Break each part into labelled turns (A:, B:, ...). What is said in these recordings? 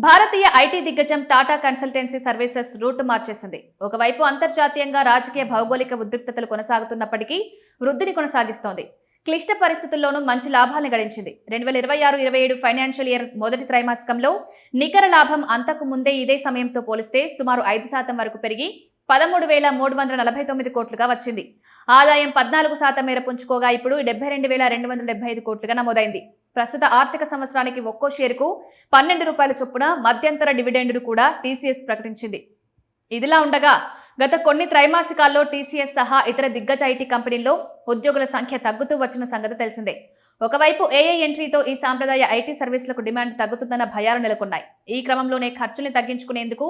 A: భారతీయ IT దిగ్గజం Tata consultancy services route మార్చేసింది. ఒకవైపు అంతర్జాతీయంగా రాజకీయ భౌగోళిక ఉద్రిక్తతలు కొనసాగుతున్నప్పటికీ వృద్ధిని కొనసాగిస్తోంది. క్లిష్ట పరిస్థితుల్లోనూ మంచి లాభాలను గడించింది. 2026-27 ఫైనాన్షియల్ ఇయర్ మొదటి త్రైమాసికంలో నికర లాభం అంతకు ముందే ఇదే సమయంతో పోలిస్తే సుమారు 5% వరకు పెరిగి 13,349 కోట్లుగా వచ్చింది. ఆదాయం 14% మేర పుంజుకోగా ఇప్పుడు 72,275 కోట్లుగా నమోదైంది. ప్రస్తుత ఆర్థిక సంవత్సరానికి ఒక్కో షేరుకు ₹12 చొప్పున మధ్యంతర డివిడెండ్ను కూడా టీసీఎస్ ప్రకటించింది. ఇదిలా ఉండగా గత కొన్ని త్రైమాసికాల్లో టీసీఎస్ సహా ఇతర దిగ్గజ ఐటీ కంపెనీల్లో ఉద్యోగుల సంఖ్య తగ్గుతూ వచ్చిన సంగతి తెలిసిందే. ఒకవైపు ఏఐ ఎంట్రీతో ఈ సాంప్రదాయ ఐటీ సర్వీసులకు డిమాండ్ తగ్గుతుందన్న భయాలు నెలకొన్నాయి. ఈ క్రమంలోనే ఖర్చుల్ని తగ్గించుకునేందుకు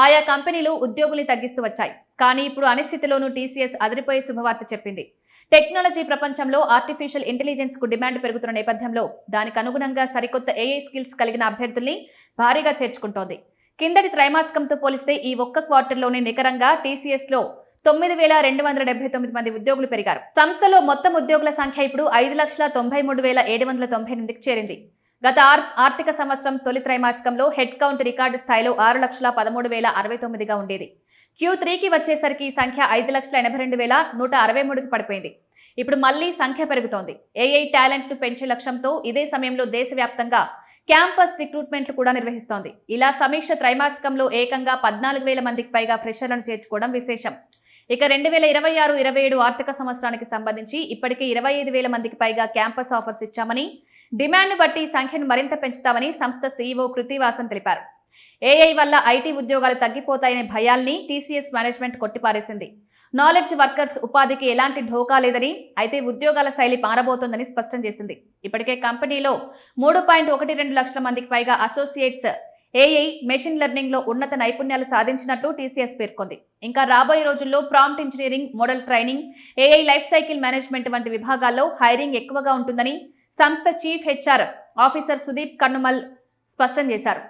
A: ఆయా కంపెనీలు ఉద్యోగుల్ని తగ్గిస్తూ వచ్చాయి. కానీ ఇప్పుడు అనిశ్చితిలోనూ టీసీఎస్ అదిరిపోయే శుభవార్త చెప్పింది. టెక్నాలజీ ప్రపంచంలో ఆర్టిఫిషియల్ ఇంటెలిజెన్స్ కు డిమాండ్ పెరుగుతున్న నేపథ్యంలో దానికి అనుగుణంగా సరికొత్త ఏఐ స్కిల్స్ కలిగిన అభ్యర్థుల్ని భారీగా చేర్చుకుంటోంది. కిందటి త్రైమాసికంతో పోలిస్తే ఈ ఒక్క క్వార్టర్లోనే నికరంగా టీసీఎస్ లో 9,279 మంది ఉద్యోగులు పెరిగారు. సంస్థలో మొత్తం ఉద్యోగుల సంఖ్య ఇప్పుడు 5,93,798కి చేరింది. గత ఆర్థిక సంవత్సరం తొలి త్రైమాసికంలో హెడ్ కౌంట్ రికార్డు స్థాయిలో 6,13,069గా ఉండేది. Q3కి వచ్చేసరికి ఈ సంఖ్య 5,82,163కి పడిపోయింది. ఇప్పుడు మళ్లీ సంఖ్య పెరుగుతోంది. ఏఐ టాలెంట్ ను పెంచే లక్ష్యంతో ఇదే సమయంలో దేశవ్యాప్తంగా క్యాంపస్ రిక్రూట్మెంట్లు కూడా నిర్వహిస్తోంది. ఇలా సమీక్ష త్రైమాసికంలో ఏకంగా 14,000 మందికి పైగా ఫ్రెషర్లను చేర్చుకోవడం విశేషం. ఇక 2026-27 ఆర్థిక సంవత్సరానికి సంబంధించి ఇప్పటికే 25,000 మందికి పైగా క్యాంపస్ ఆఫర్స్ ఇచ్చామని, డిమాండ్ బట్టి సంఖ్యను మరింత పెంచుతామని సంస్థ సీఈఓ కృతివాసన్ తెలిపారు. ఏఐ వల్ల ఐటీ ఉద్యోగాలు తగ్గిపోతాయనే భయాల్ని టీసీఎస్ మేనేజ్మెంట్ కొట్టిపారేసింది. నాలెడ్జ్ వర్కర్స్ ఉపాధికి ఎలాంటి ఢోకా లేదని, అయితే ఉద్యోగాల శైలి మారబోతోందని స్పష్టం చేసింది. ఇప్పటికే కంపెనీలో 3.12 లక్షల మందికి పైగా అసోసియేట్స్ ఏఐ, మెషిన్ లెర్నింగ్ లో ఉన్నత నైపుణ్యాలు సాధించినట్లు టీసీఎస్ పేర్కొంది. ఇంకా రాబోయే రోజుల్లో prompt engineering, model training, AI life cycle management వంటి విభాగాల్లో హైరింగ్ ఎక్కువగా ఉంటుందని సంస్థ చీఫ్ హెచ్ఆర్ ఆఫీసర్ సుదీప్ కన్నుమల్ స్పష్టం చేశారు.